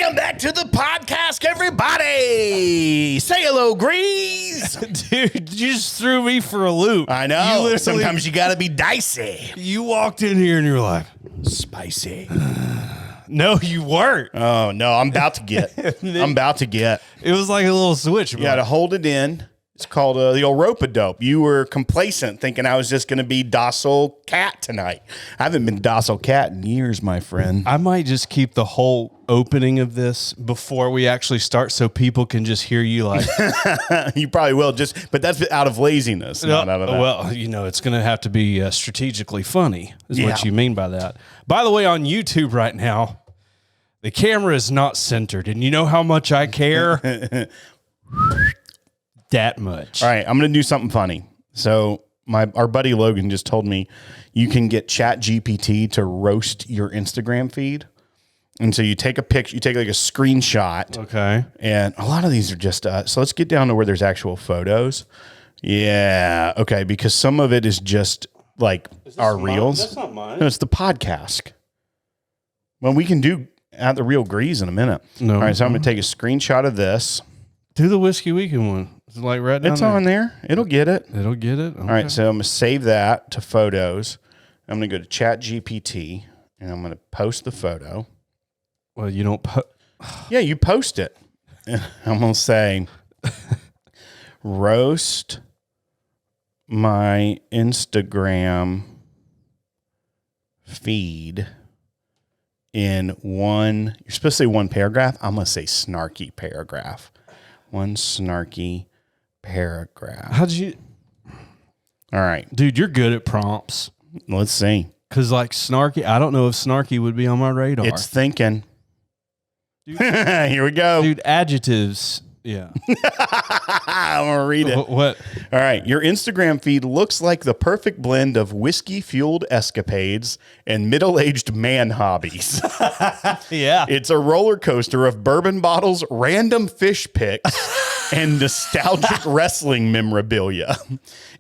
Welcome back to the podcast, everybody. Say hello, Greeze. Dude, you just threw me for a loop. I know. Sometimes you got to be dicey. You walked in here and you're like, Spicy. no, you weren't. Oh, no. I'm about to get. It was like a little switch. You got to hold it in. It's called the old rope-a-dope. You were complacent, thinking I was just going to be docile cat tonight. I haven't been docile cat in years, my friend. I might just keep the whole opening of this before we actually start so people can just hear you like. You probably will, but that's out of laziness, not out of that. Well, it's going to have to be strategically funny is what you mean by that. By the way, on YouTube right now, the camera is not centered. And you know how much I care? That much. All right, I'm going to do something funny. So our buddy Logan just told me you can get ChatGPT to roast your Instagram feed. And so you take a picture, you take like a screenshot. Okay. And a lot of these are just, so let's get down to where there's actual photos. Yeah. Okay. Because some of it is just like our reels. That's not mine. No, it's the PodCask. Well, we can do at the real Greeze in a minute. No. All right. So I'm going to take a screenshot of this. Do the Whiskey Weekend one. It's like right down It's there. on there. It'll get it. It'll get it. Okay. All right, so I'm going to save that to photos. I'm going to go to ChatGPT, and I'm going to post the photo. Well, you don't Yeah, you post it. I'm going to say, roast my Instagram feed in one. You're supposed to say one paragraph. I'm going to say snarky paragraph. One snarky paragraph. How'd you... All right. Dude, you're good at prompts. Let's see. Because like snarky, I don't know if snarky would be on my radar. It's thinking. Here we go. Dude, adjectives. Yeah. I'm going to read it. What? All right. Your Instagram feed looks like the perfect blend of whiskey-fueled escapades and middle-aged man hobbies. Yeah. It's a roller coaster of bourbon bottles, random fish pics, and nostalgic wrestling memorabilia.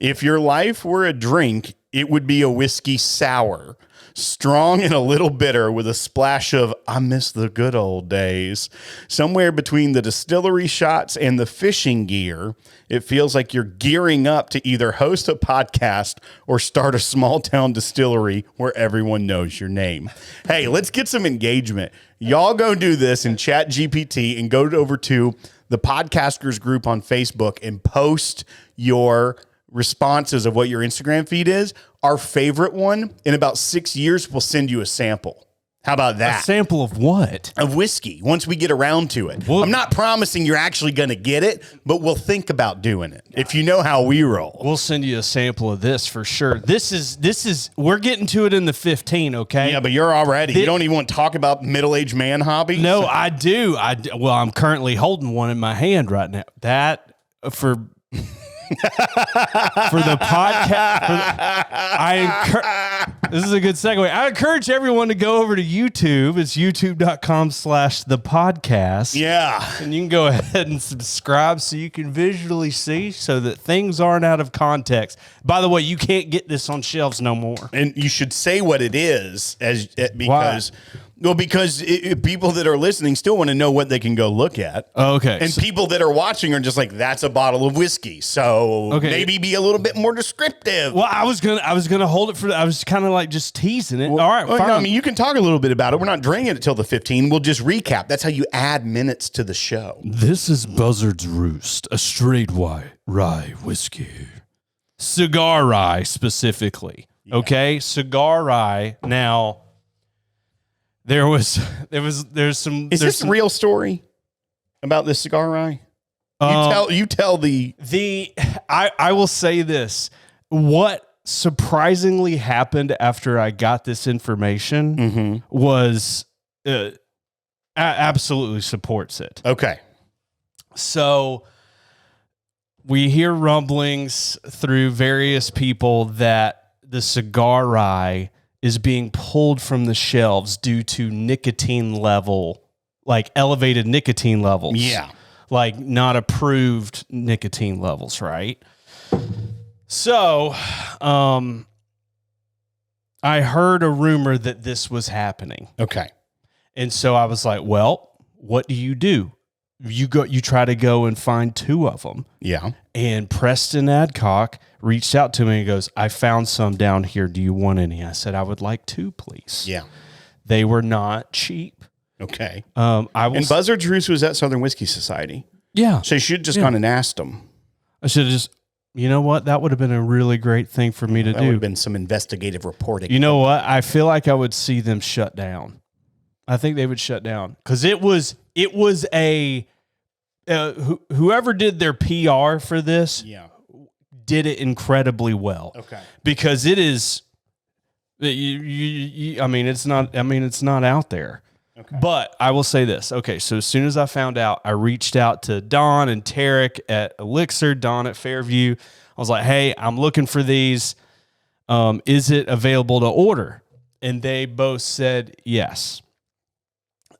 If your life were a drink, it would be a whiskey sour. Strong and a little bitter with a splash of I miss the good old days. Somewhere between the distillery shots and the fishing gear, it feels like you're gearing up to either host a podcast or start a small town distillery where everyone knows your name. Hey, let's get some engagement. Y'all go do this in ChatGPT and go over to the Podcasters group on Facebook and post your responses of what your Instagram feed is. Our favorite one in about 6 years, we'll send you a sample. How about that? A sample of what? Of whiskey, once we get around to it. I'm not promising you're actually going to get it, but we'll think about doing it. If you know how we roll. We'll send you a sample of this for sure. This is we're getting to it in the 15, okay? Yeah, but you're already. You don't even want to talk about middle-aged man hobbies? No, I do. Well, I'm currently holding one in my hand right now. That for the podcast, this is a good segue. I encourage everyone to go over to YouTube. It's youtube.com/thepodcast. Yeah. And you can go ahead and subscribe so you can visually see so that things aren't out of context. By the way, you can't get this on shelves no more. And you should say what it is because... Why? Well, because people that are listening still want to know what they can go look at. Okay. And people that are watching are just like, that's a bottle of whiskey. So maybe be a little bit more descriptive. Well, I was gonna hold it for. I was kind of like just teasing it. All right, fine. No, I mean, you can talk a little bit about it. We're not drinking it till the 15. We'll just recap. That's how you add minutes to the show. This is Buzzard's Roost, a straight rye whiskey, cigar rye specifically. Yeah. Okay, cigar rye. Now. There's some. Is this a real story about this cigar rye? You tell the. I will say this. What surprisingly happened after I got this information was absolutely supports it. Okay. So we hear rumblings through various people that the cigar rye is being pulled from the shelves due to nicotine level, like elevated nicotine levels. Yeah. Like not approved nicotine levels, right? So, I heard a rumor that this was happening. Okay. And so I was like, well, what do? You try to go and find 2 of them. Yeah. And Preston Adcock reached out to me and goes, I found some down here. Do you want any? I said, I would like 2, please. Yeah. They were not cheap. Okay. And Buzzard's Roost was at Southern Whiskey Society. Yeah. So you should have just gone and asked them. I should have just, you know what? That would have been a really great thing for me to do. That would have been some investigative reporting. You know what? I feel like I would see them shut down. I think they would shut down because it was a, whoever did their PR for this did it incredibly well. Okay. Because it is, it's not out there. Okay. But I will say this. Okay, so as soon as I found out, I reached out to Don and Tarek at Elixir, Don at Fairview. I was like, hey, I'm looking for these. Is it available to order? And they both said yes.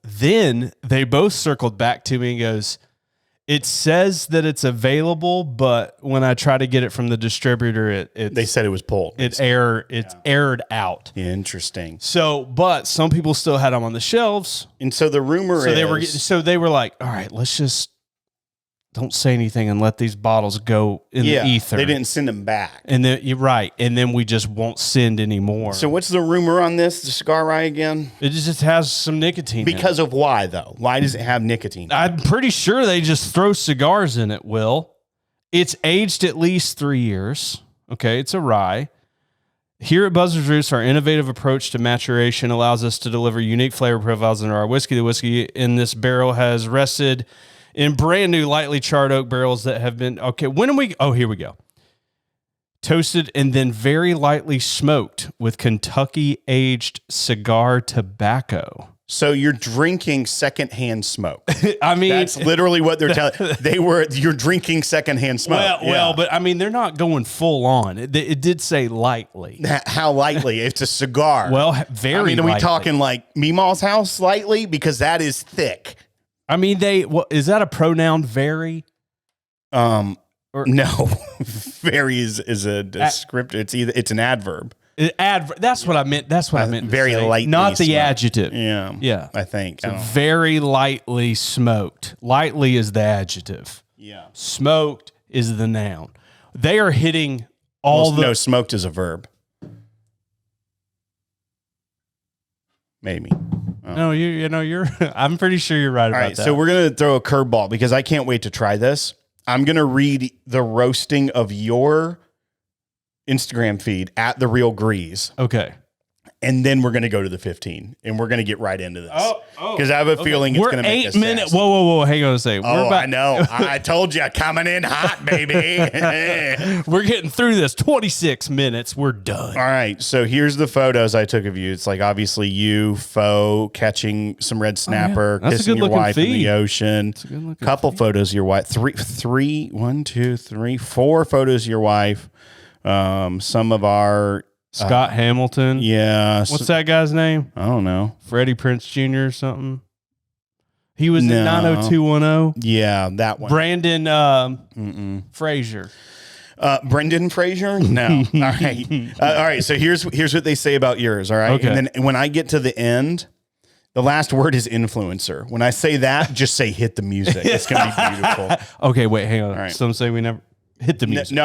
Then they both circled back to me and goes, it says that it's available, but when I try to get it from the distributor, they said it was pulled. It's aired out. Interesting. So, but some people still had them on the shelves, and so the rumor is they were like, all right, let's just don't say anything and let these bottles go in the ether. They didn't send them back, and then you're right, and then we just won't send anymore. So, what's the rumor on this? The cigar rye again? It just has some nicotine. Because of why though? Why does it have nicotine? I'm pretty sure they just throw cigars in it. Will it's aged at least 3 years? Okay, it's a rye. Here at Buzzard's Roost, our innovative approach to maturation allows us to deliver unique flavor profiles into our whiskey. The whiskey in this barrel has rested in brand new lightly charred oak barrels that have been, here we go. Toasted and then very lightly smoked with Kentucky aged cigar tobacco. So you're drinking secondhand smoke. I mean, that's literally what they're telling. You're drinking secondhand smoke. But I mean, they're not going full on. It did say lightly. How lightly? It's a cigar. Well, very. I mean, are lightly. we talking like Meemaw's house lightly? Because that is thick. I mean, is that a pronoun? Very. No, very is a descriptor. It's an adverb. That's what I meant. That's what I meant. Very lightly, not the smoked. Adjective. Yeah. I think So very lightly smoked. Lightly is the adjective. Yeah. Smoked is the noun. They are hitting no, smoked is a verb. Maybe. No, you're. I'm pretty sure you're right about that. So we're gonna throw a curveball because I can't wait to try this. I'm gonna read the roasting of your Instagram feed at the Real Greeze. Okay. And then we're going to go to the 15 and we're going to get right into this. Because I have a feeling it's going to make us 8 minutes. fast. Whoa. Hang on a second. I know. I told you, coming in hot, baby. We're getting through this. 26 minutes. We're done. All right. So here's the photos I took of you. It's like obviously you, catching some red snapper, kissing your wife in the ocean. Couple photos of your wife. 4 photos of your wife. Some of our Scott Hamilton. Yeah. What's that guy's name? I don't know. Freddie Prinze Jr. or something. He was in 90210. Yeah, that one. Brandon Fraser. Brendan Fraser? No. All right. All right. So here's what they say about yours. All right. Okay. And then when I get to the end, the last word is influencer. When I say that, just say hit the music. It's going to be beautiful. Okay. Wait, hang on. All right. Some say we never. Hit the music.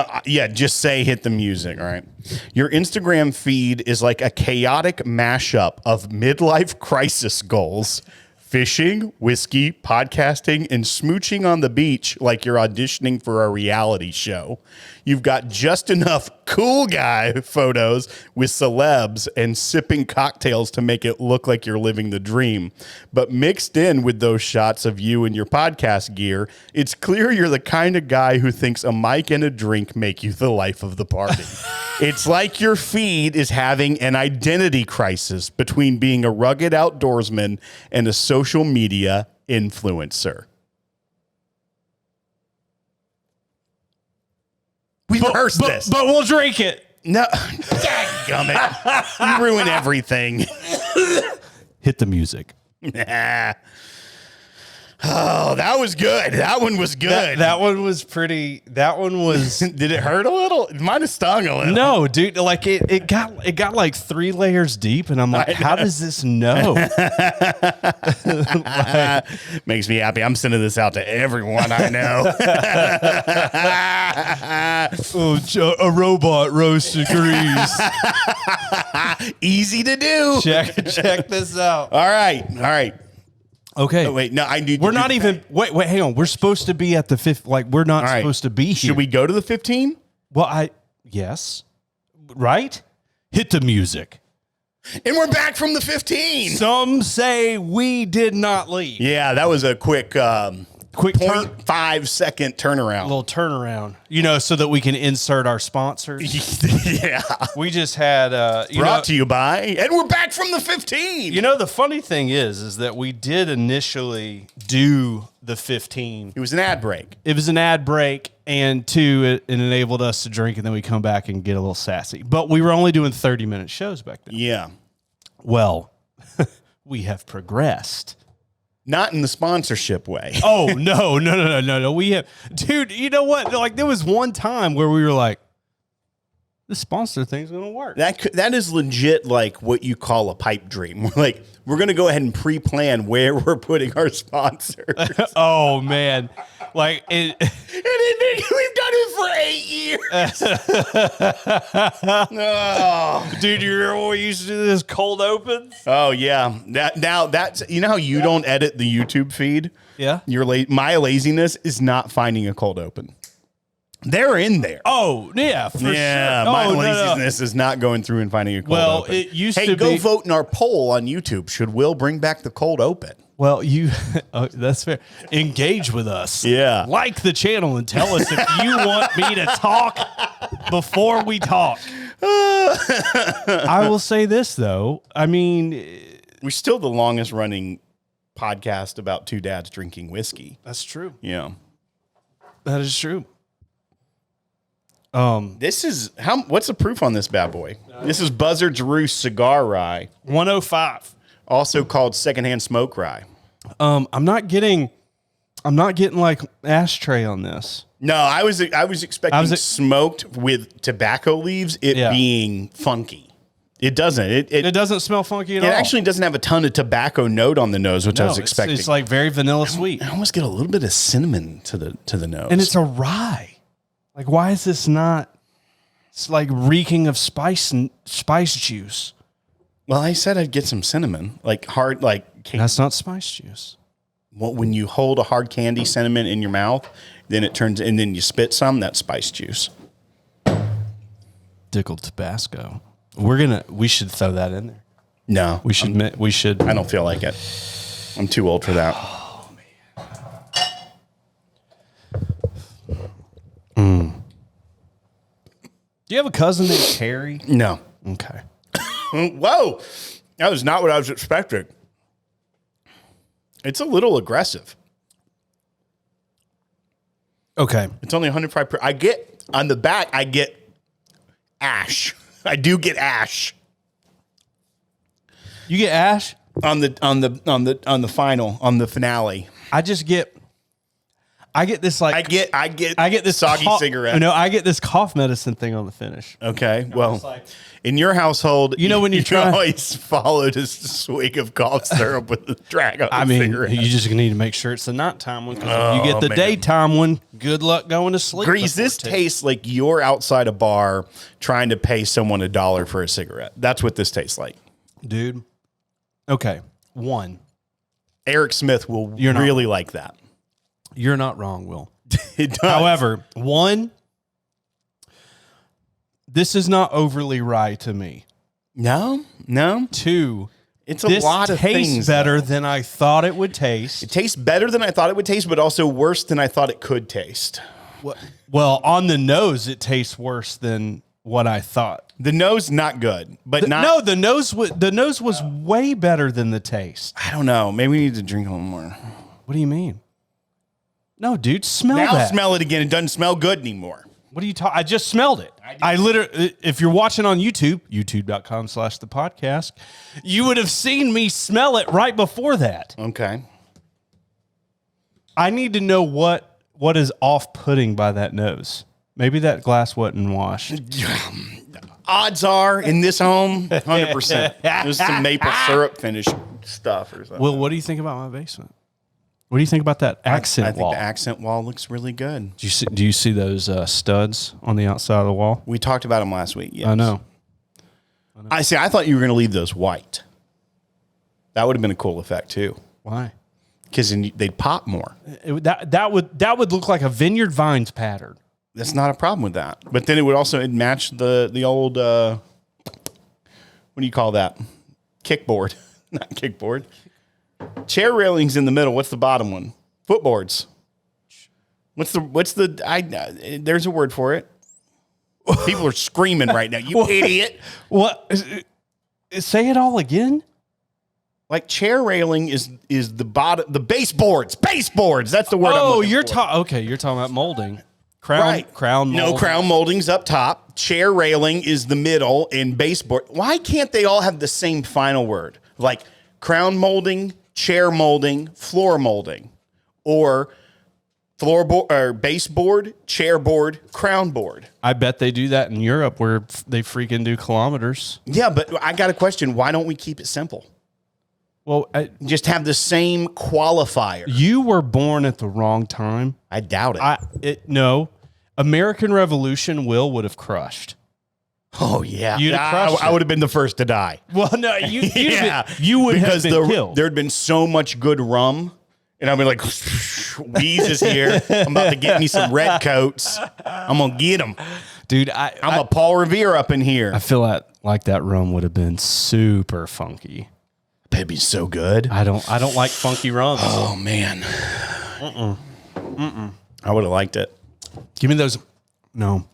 Just say hit the music. All right. Your Instagram feed is like a chaotic mashup of midlife crisis goals, fishing, whiskey, podcasting, and smooching on the beach like you're auditioning for a reality show. You've got just enough cool guy photos with celebs and sipping cocktails to make it look like you're living the dream. But mixed in with those shots of you and your podcast gear, it's clear you're the kind of guy who thinks a mic and a drink make you the life of the party. It's like your feed is having an identity crisis between being a rugged outdoorsman and a social media influencer. We rehearsed this. But we'll drink it. No. Dadgummit. You ruin everything. Hit the music. Oh, that was good. That one was good. That one was pretty. That one was. Did it hurt a little? It might have stung a little. No, dude. Like it got like 3 layers deep, and I'm like, how does this know? Makes me happy. I'm sending this out to everyone I know. A robot roasted Greeze. Easy to do. Check this out. All right. Okay. Oh, wait, no, I need. We're not even. Wait, hang on. We're supposed to be at the 5th. Like we're not right. supposed to be here. Should we go to the 15? Well, yes. Right. Hit the music. And we're back from the 15. Some say we did not leave. Yeah, that was a quick 0.5 second turnaround. Little turnaround, so that we can insert our sponsors. Yeah. We just had brought to you by, and we're back from the 15. The funny thing is that we did initially do the 15. It was an ad break. It was an ad break, and 2, it enabled us to drink, and then we come back and get a little sassy. But we were only doing 30-minute shows back then. Yeah. Well, we have progressed. Not in the sponsorship way. Oh, no. We have, dude, you know what? Like, there was one time where we were like, the sponsor thing's going to work. That is legit like what you call a pipe dream. We're like, we're going to go ahead and pre-plan where we're putting our sponsors. Oh, man. Like, we've done it for 8 years. Oh. Dude, you remember when we used to do this cold opens? Oh, yeah. Now that's, how you don't edit the YouTube feed? Yeah. My laziness is not finding a cold open. They're in there. Oh, yeah, for sure. My laziness is not going through and finding a cold open. It used to be. Go vote in our poll on YouTube. Should Will bring back the cold open? Well, that's fair. Engage with us. Yeah. Like the channel and tell us if you want me to talk before we talk. I will say this, though. I mean, we're still the longest running podcast about 2 dads drinking whiskey. That's true. Yeah. That is true. This is what's the proof on this bad boy? This is Buzzard's Roost Cigar Rye, 105, also called secondhand smoke rye. I'm not getting like ashtray on this. No, I was expecting smoked with tobacco leaves. Being funky. It doesn't. It doesn't smell funky at all. It actually doesn't have a ton of tobacco note on the nose, which I was expecting. It's like very vanilla sweet. I almost get a little bit of cinnamon to the nose, and it's a rye. Like, why is this not? It's like reeking of spice juice. Well, I said I'd get some cinnamon, like hard, like that's not spice juice. Well, when you hold a hard candy cinnamon in your mouth, then it turns, and then you spit some. That's spice juice. Dickled Tabasco. We should throw that in there. No, we should. I don't feel like it. I'm too old for that. Oh man. Do you have a cousin named Carrie? No. Okay. Whoa. That was not what I was expecting. It's a little aggressive. Okay. It's only 105 per. I get on the back, I get ash. I do get ash. You get ash? On the finale. I get this like I get this soggy cigarette. No, I get this cough medicine thing on the finish. Okay, well, in your household, when you always followed a swig of cough syrup with the drag on the cigarette. You just need to make sure it's the nighttime one. Because you get the daytime one, good luck going to sleep. Grease, this tastes like you're outside a bar trying to pay someone $1 for a cigarette. That's what this tastes like, dude. Okay, Eric Smith will really like that. You're not wrong, Will. It does. However, this is not overly rye to me. No. 2, it's a lot of things. Tastes better than I thought it would taste. It tastes better than I thought it would taste, but also worse than I thought it could taste. Well, on the nose, it tastes worse than what I thought. The nose, not good, but the nose was way better than the taste. I don't know. Maybe we need to drink a little more. What do you mean? No, dude, smell that. Now smell it again. It doesn't smell good anymore. What are you talking? I just smelled it. I literally, if you're watching on YouTube, youtube.com/the PodCask, you would have seen me smell it right before that. Okay. I need to know what is off-putting by that nose. Maybe that glass wasn't washed. Odds are in this home, 100%. There's some maple syrup finish stuff or something. Will, what do you think about my basement? What do you think about that accent wall? I think the accent wall looks really good. Do you see those studs on the outside of the wall? We talked about them last week. Yes. I know. I thought you were going to leave those white. That would have been a cool effect too. Why? Because they'd pop more. That would look like a Vineyard Vines pattern. That's not a problem with that. But then it'd match the old what do you call that? Kickboard. Not kickboard. Chair railings in the middle. What's the bottom one? Footboards. There's a word for it. People are screaming right now. You idiot. What? Say it all again? Like chair railing is the bottom, the baseboards. Baseboards. That's the word. Oh, you're talking about molding. Crown molding. No, crown molding's up top. Chair railing is the middle, and baseboard. Why can't they all have the same final word? Like crown molding, chair molding, floor molding, or floorboard or baseboard, chair board, crown board. I bet they do that in Europe where they freaking do kilometers. Yeah, but I got a question. Why don't we keep it simple? Well, just have the same qualifier. You were born at the wrong time. I doubt it. No. American Revolution would have crushed. Oh, yeah. I would have been the first to die. Well, no, you would have been killed. There had been so much good rum, and I'd be like, Greeze is here. I'm about to get me some red coats. I'm going to get them. Dude, I'm a Paul Revere up in here. I feel like that rum would have been super funky. That'd be so good. I don't like funky rums. Oh, man. I would have liked it. Give me those. No.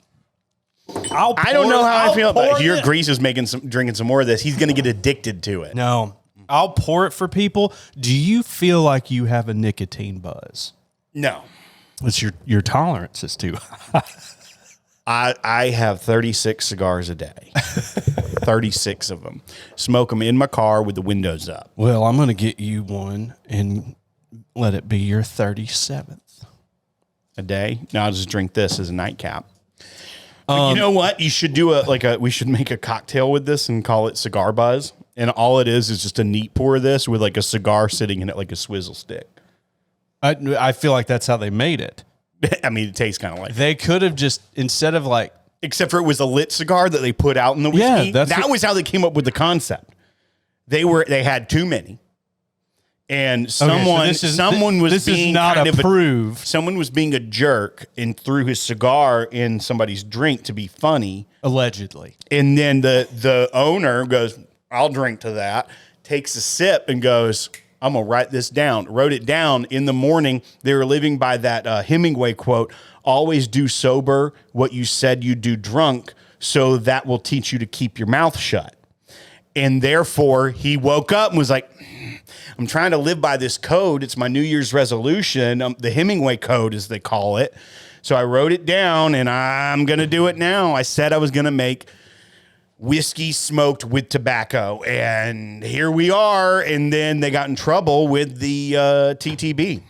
I don't know how I feel about it. Your Grease is drinking some more of this. He's going to get addicted to it. No. I'll pour it for people. Do you feel like you have a nicotine buzz? No. It's your tolerance is too high. I have 36 cigars a day. 36 of them. Smoke them in my car with the windows up. Well, I'm going to get you one and let it be your 37th. A day? No, I'll just drink this as a nightcap. But you know what? You should do we should make a cocktail with this and call it Cigar Buzz. And all it is just a neat pour of this with like a cigar sitting in it like a swizzle stick. I feel like that's how they made it. I mean, it tastes kind of like they could have just, instead of like, except for it was a lit cigar that they put out in the whiskey. Yeah, that was how they came up with the concept. They had too many. And someone was being a jerk and threw his cigar in somebody's drink to be funny. Allegedly. And then the owner goes, I'll drink to that, takes a sip and goes, I'm going to write this down. Wrote it down. In the morning, they were living by that Hemingway quote, always do sober what you said you'd do drunk, so that will teach you to keep your mouth shut. And therefore, he woke up and was like, I'm trying to live by this code. It's my New Year's resolution, the Hemingway code, as they call it. So I wrote it down, and I'm going to do it now. I said I was going to make whiskey smoked with tobacco, and here we are. And then they got in trouble with the TTB.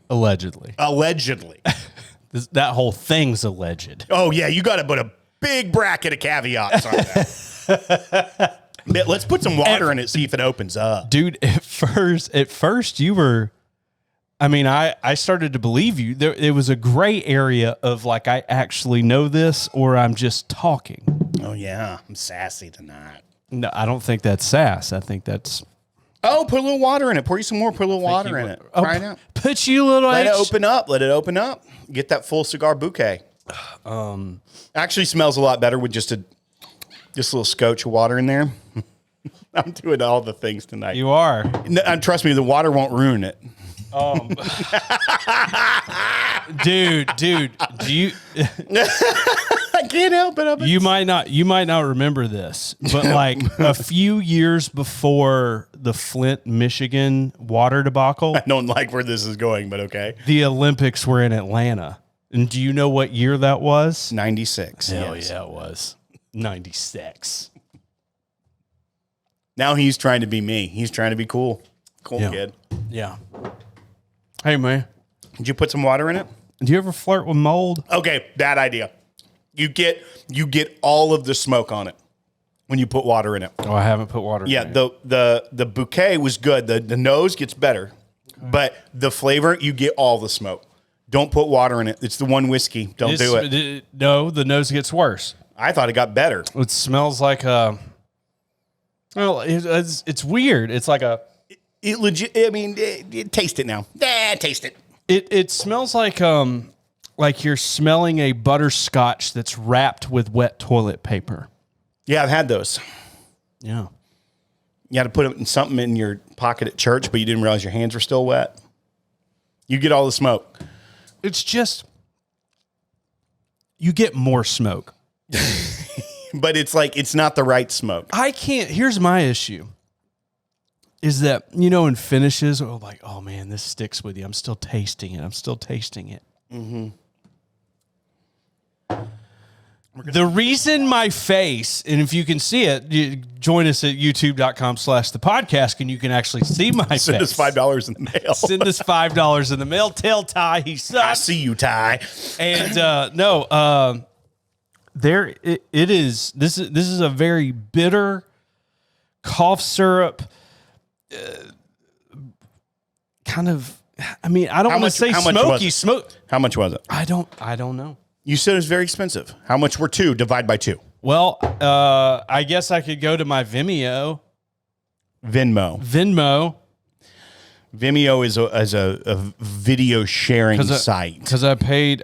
Allegedly. That whole thing's alleged. Oh, yeah. You got to put a big bracket of caveats on that. Let's put some water in it, see if it opens up. Dude, at first you were, I started to believe you. It was a gray area of like, I actually know this or I'm just talking. Oh, yeah. I'm sassy tonight. No, I don't think that's sass. I think that's... Oh, put a little water in it. Pour you some more. Put a little water in it. Try it out. Put you a little... Let it open up. Let it open up. Get that full cigar bouquet. Actually smells a lot better with just a little scotch of water in there. I'm doing all the things tonight. You are. No, trust me, the water won't ruin it. Dude, do you... I can't help it. You might not remember this, but like a few years before the Flint, Michigan water debacle. I don't like where this is going, but okay. The Olympics were in Atlanta. And do you know what year that was? 96. Hell yeah, it was. 96. Now he's trying to be me. He's trying to be cool. Cool kid. Yeah. Hey, man. Did you put some water in it? Do you ever flirt with mold? Okay, bad idea. You get all of the smoke on it when you put water in it. Oh, I haven't put water in it. The bouquet was good. The nose gets better, but the flavor, you get all the smoke. Don't put water in it. It's the one whiskey. Don't do it. No, the nose gets worse. I thought it got better. It smells like a... Well, it's weird. It's like a... It legit. I mean, taste it now. Taste it. It smells like you're smelling a butterscotch that's wrapped with wet toilet paper. Yeah, I've had those. Yeah. You had to put it in something in your pocket at church, but you didn't realize your hands were still wet. You get all the smoke. It's just... You get more smoke. But it's like, it's not the right smoke. I can't... Here's my issue. Is that, in finishes, or like, oh man, this sticks with you. I'm still tasting it. Mm-hmm. The reason my face, and if you can see it, join us at youtube.com/thepodcast, and you can actually see my face. Send us $5 in the mail. Send us $5 in the mail. Tell Ty he sucks. I see you, Ty. And there it is. This is a very bitter cough syrup. Kind of, I mean, I don't want to say smoky smoke. How much was it? I don't know. You said it was very expensive. How much were two? Divide by two. Well, I guess I could go to my Venmo. Vimeo is a video sharing site. Because I paid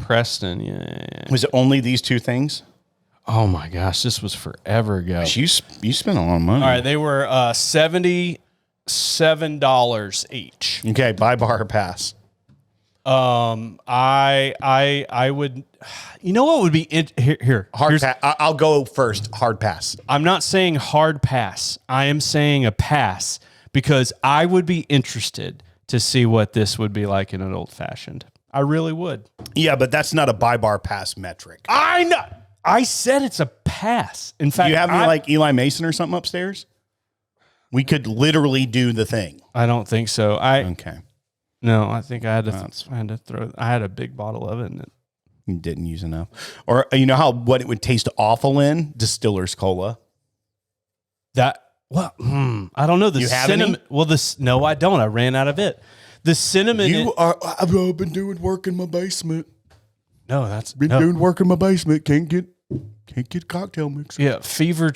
Preston. Yeah. Was it only these two things? Oh my gosh, this was forever ago. You spent a lot of money. All right, they were $77 each. Okay, buy bar or pass. I would. You know what would be here? Hard pass. I'll go first. Hard pass. I'm not saying hard pass. I am saying a pass because I would be interested to see what this would be like in an old fashioned. I really would. Yeah, but that's not a buy bar pass metric. I know. I said it's a pass. In fact, you have me like Eli Mason or something upstairs? We could literally do the thing. I don't think so. Okay. No, I think I had to throw. I had a big bottle of it, and you didn't use enough. Or you know what it would taste awful in? Distiller's Cola. I don't know. You have any? Well, no, I don't. I ran out of it. The cinnamon. I've been doing work in my basement. No, that's doing work in my basement. Can't get cocktail mixer. Yeah, Fever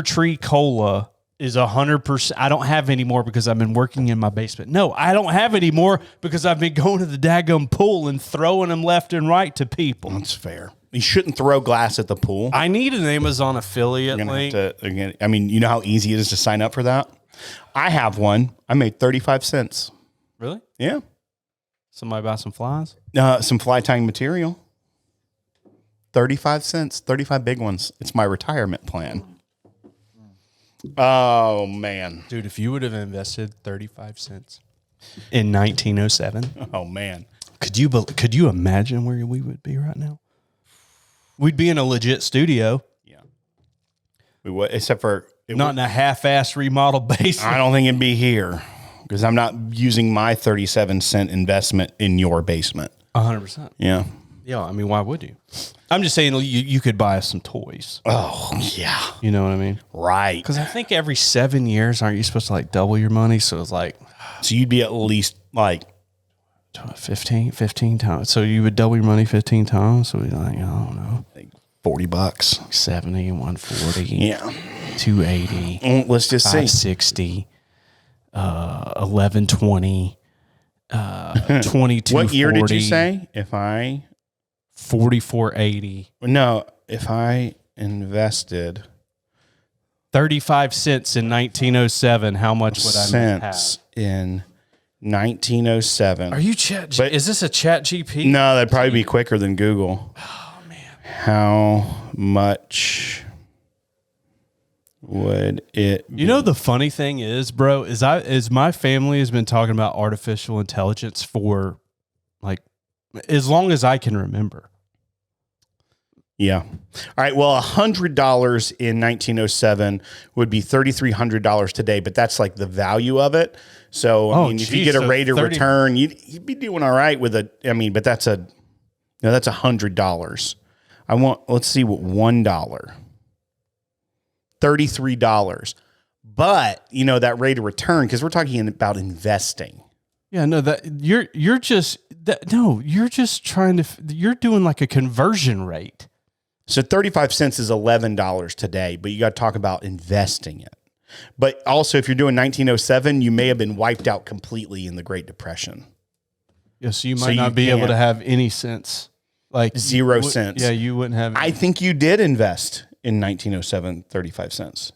Tree Cola is 100%. I don't have any more because I've been working in my basement. No, I don't have any more because I've been going to the daggum pool and throwing them left and right to people. That's fair. You shouldn't throw glass at the pool. I need an Amazon affiliate link. I mean, you know how easy it is to sign up for that? I have one. I made 35 cents. Really? Yeah. Somebody buy some flies? Some fly tying material. 35 cents, 35 big ones. It's my retirement plan. Oh, man. Dude, if you would have invested 35 cents in 1907. Oh, man. Could you imagine where we would be right now? We'd be in a legit studio. Yeah. We would, except for... Not in a half-ass remodeled basement. I don't think it'd be here because I'm not using my 37-cent investment in your basement. 100%. Yeah. Yeah, I mean, why would you? I'm just saying you could buy us some toys. Oh, yeah. You know what I mean? Right. Because I think every 7 years, aren't you supposed to like double your money? So it's like... So you'd be at least like... 15 times. So you would double your money 15 times? So we'd like, I don't know. Like $40. 70, 140. Yeah. 280. Let's just see. 560. 1120. 2240. What year did you say? 4480. No, if I invested 35 cents in 1907, how much would I have? In 1907. Are you is this a chat GP? No, that'd probably be quicker than Google. Oh man. How much would it be? You know the funny thing is, bro, is my family has been talking about artificial intelligence for like as long as I can remember. Yeah. All right. Well, $100 in 1907 would be $3,300 today, but that's like the value of it. So, I mean, if you get a rate of return, you'd be doing all right with it. I mean, but that's $100. Let's see what $1, $33. But, that rate of return, because we're talking about investing. Yeah, no, you're just you're doing like a conversion rate. So 35 cents is $11 today, but you got to talk about investing it. But also, if you're doing 1907, you may have been wiped out completely in the Great Depression. Yeah, so you might not be able to have any cents. Like 0 cents. Yeah, you wouldn't have any. I think you did invest in 1907, 35 cents,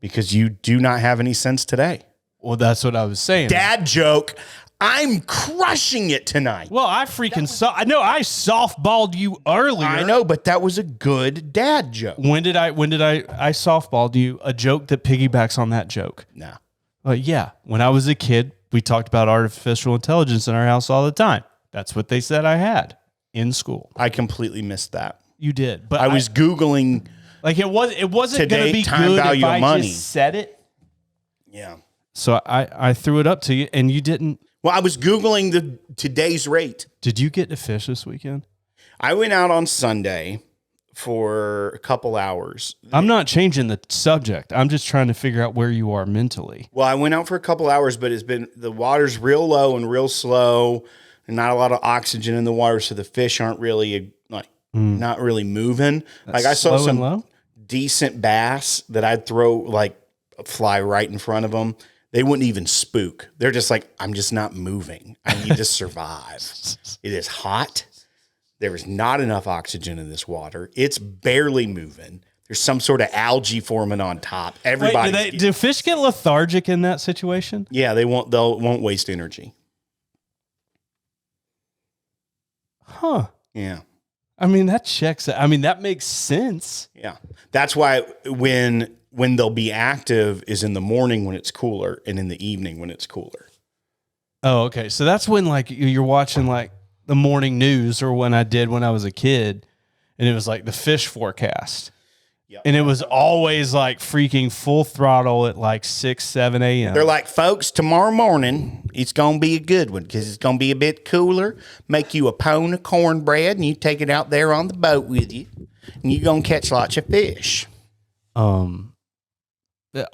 because you do not have any cents today. Well, that's what I was saying. Dad joke. I'm crushing it tonight. Well, I softballed you earlier. I know, but that was a good dad joke. When did I softballed you a joke that piggybacks on that joke? No. Yeah. When I was a kid, we talked about artificial intelligence in our house all the time. That's what they said I had in school. I completely missed that. You did, but I was Googling. Like it wasn't going to be time good value if of I money. just said it. Yeah. So I threw it up to you, and you didn't. Well, I was Googling today's rate. Did you get to fish this weekend? I went out on Sunday for a couple hours. I'm not changing the subject. I'm just trying to figure out where you are mentally. Well, I went out for a couple hours, but the water's real low and real slow, and not a lot of oxygen in the water, so the fish aren't really not really moving. That's I saw some low? decent bass that I'd throw fly right in front of them. They wouldn't even spook. They're just like, I'm just not moving. I need to survive. It is hot. There is not enough oxygen in this water. It's barely moving. There's some sort of algae forming on top. Everybody. Do fish get lethargic in that situation? Yeah, they won't waste energy. Huh. Yeah. I mean, that makes sense. Yeah. That's why when they'll be active is in the morning when it's cooler and in the evening when it's cooler. Oh, okay. So that's when you're watching the morning news, or when I was a kid, and it was like the fish forecast. Yep. And it was always freaking full throttle at 6, 7 a.m. They're like, folks, tomorrow morning, it's going to be a good one because it's going to be a bit cooler. Make you a pone of cornbread and you take it out there on the boat with you and you're going to catch lots of fish.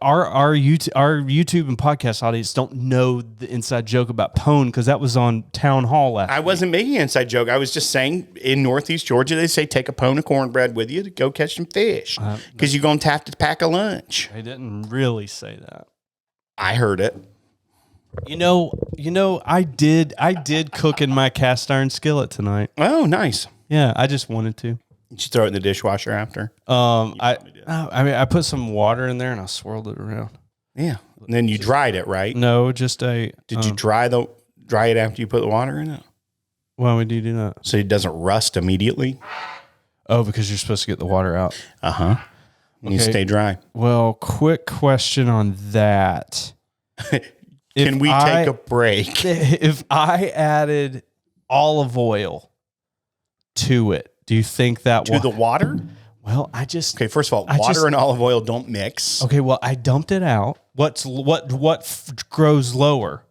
Our YouTube and podcast audience don't know the inside joke about pone because that was on Town Hall last week. I wasn't making an inside joke. I was just saying in Northeast Georgia, they say take a pone of cornbread with you to go catch some fish because you're going to have to pack a lunch. They didn't really say that. I heard it. I did cook in my cast iron skillet tonight. Oh, nice. Yeah, I just wanted to. Did you throw it in the dishwasher after? I put some water in there and I swirled it around. Yeah. And then you dried it, right? No, just Did you dry it after you put the water in it? Why would you do that? So it doesn't rust immediately? Oh, because you're supposed to get the water out. Uh-huh. You stay dry. Well, quick question on that. Can we take a break? If I added olive oil to it, do you think that to the water? Well, okay. First of all, water and olive oil don't mix. Okay. Well, I dumped it out. What grows lower?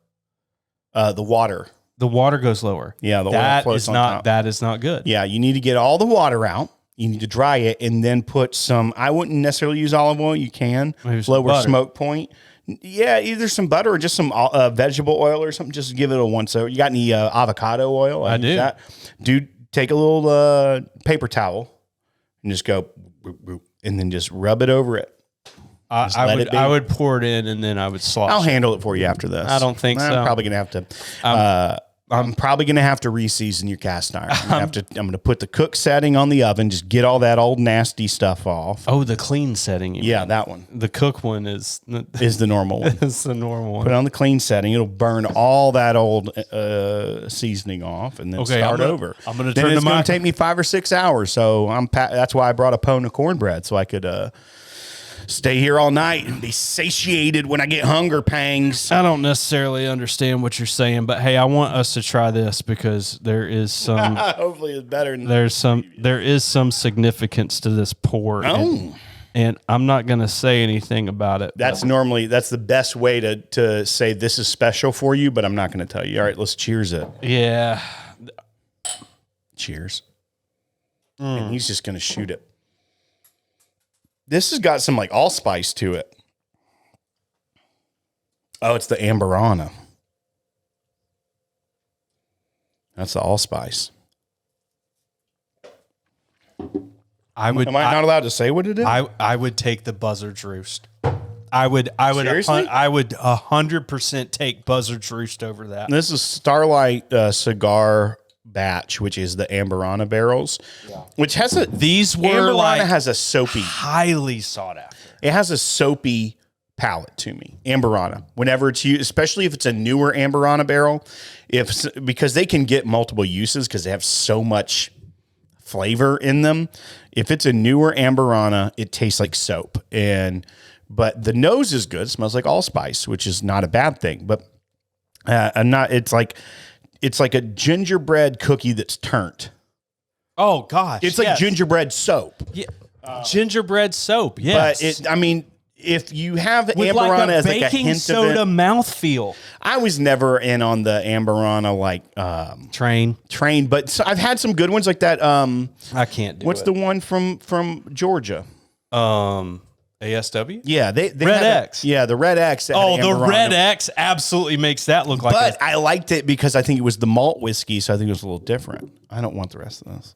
The water. The water goes lower. Yeah, the oil floats on top. That is not good. Yeah, you need to get all the water out. You need to dry it and then put some. I wouldn't necessarily use olive oil. You can lower smoke point. Yeah, either some butter or just some vegetable oil or something. Just give it a once over. You got any avocado oil? I do. Dude, take a little paper towel and just go, and then just rub it over it. I would pour it in and then I would slosh. I'll handle it for you after this. I don't think so. I'm probably gonna have to. I'm probably gonna have to reseason your cast iron. I'm gonna put the cook setting on the oven. Just get all that old nasty stuff off. Oh, the clean setting. Yeah, that one. The cook one is the normal one. It's the normal one. Put it on the clean setting. It'll burn all that old seasoning off, and then start over. I'm gonna turn. It's gonna take me 5 or 6 hours. So that's why I brought a pone of cornbread so I could stay here all night and be satiated when I get hunger pangs. I don't necessarily understand what you're saying, but hey, I want us to try this because there is some. Hopefully, it's better. Than there is some significance to this pour. And I'm not going to say anything about it. That's the best way to say this is special for you, but I'm not going to tell you. All right, let's cheers it. Yeah. Cheers. And he's just going to shoot it. This has got some like allspice to it. Oh, it's the Amberana. That's the allspice. Am I not allowed to say what it is? I would take the Buzzard's Roost. I would Seriously? I would 100% take Buzzard's Roost over that. This is Starlight cigar batch, which is the Amberana barrels, which has Amberana has a soapy, highly sought after. It has a soapy palate to me. Amberana, whenever it's used, especially if it's a newer Amberana barrel, because they can get multiple uses because they have so much flavor in them. If it's a newer Amberana, it tastes like soap, but the nose is good. It smells like allspice, which is not a bad thing. But it's like a gingerbread cookie that's turnt. Oh gosh, it's like gingerbread soap. Yeah, gingerbread soap. Yes, but if you have with Amberana as like a baking hint soda of it, mouthfeel. I was never in on the Amberana train, but I've had some good ones like that. I can't do what's it. the one from Georgia? ASW? Yeah, they Red X. Yeah, the Red X. Oh, the Red X absolutely makes that look like. But I liked it because I think it was the malt whiskey, so I think it was a little different. I don't want the rest of this.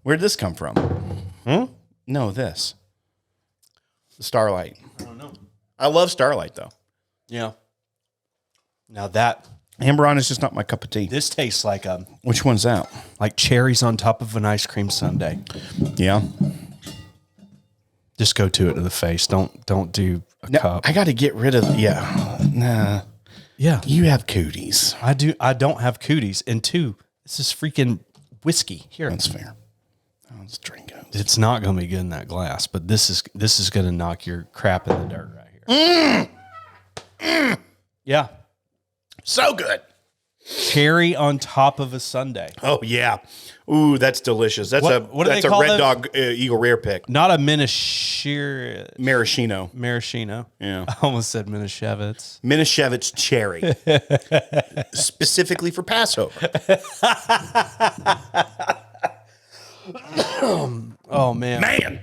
Where did this come from? No, this. The Starlight. I don't know. I love Starlight though. Yeah. Now that Amberana is just not my cup of tea. this tastes like Which one's that? like cherries on top of an ice cream sundae. Yeah. Just go to it to the face. Don't do a cup. I got to get rid of. Yeah. Nah. Yeah. You have cooties. I do. I don't have cooties. And two, this is freaking whiskey. Here, That's fair. Let's drink it. it's not going to be good in that glass, but this is going to knock your crap in the dirt right here. Yeah, So good. cherry on top of a sundae. Oh yeah. Ooh, that's delicious. That's What do that's they a call Red those? Dog Eagle Rare pick. Not a Maraschino. Maraschino. Yeah. I almost said Minishevitz. Minishevitz cherry. Specifically for Passover. Oh man. Man.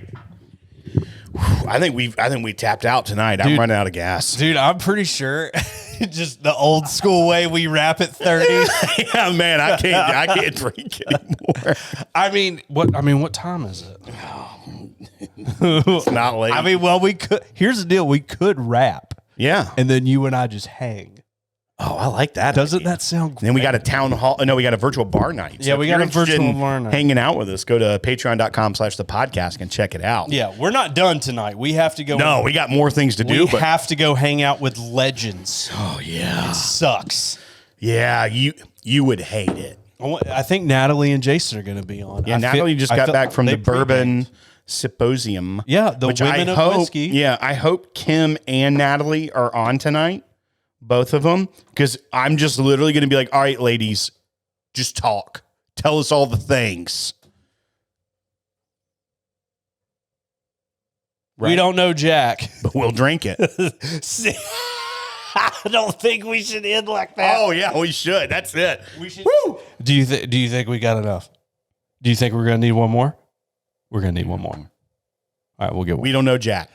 I think we tapped out tonight. I'm running out of gas. Dude, I'm pretty sure just the old school way we wrap at 30. Yeah, man, I can't drink anymore. What time is it? It's not late. We could. Here's the deal: we could rap, yeah. and then you and I just hang. Oh, I like that. Doesn't idea. that sound great? Then we got a town hall. No, we got a virtual bar night. Yeah, we got a virtual bar night. Hanging out with us. Go to patreon.com/thepodcast and check it out. Yeah, we're not done tonight. We have to go. No, we got more things to do. We have to go hang out with legends. Oh, yeah. It sucks. Yeah, you would hate it. I think Natalie and Jason are going to be on. Yeah, Natalie just got back from the Bourbon Symposium. Yeah, the women of whiskey. Yeah, I hope Kim and Natalie are on tonight. Both of them, because I'm just literally going to be like, all right, ladies, just talk. Tell us all the things. Right? We don't know Jack. But we'll drink it. I don't think we should end like that. Oh, yeah, we should. That's it. We should. Woo! Do you think we got enough? Do you think we're going to need one more? We're going to need one more. All right, we'll get one. We don't know Jack.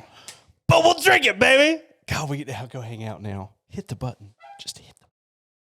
But we'll drink it, baby. God, we get to go hang out now. Hit the button. Just hit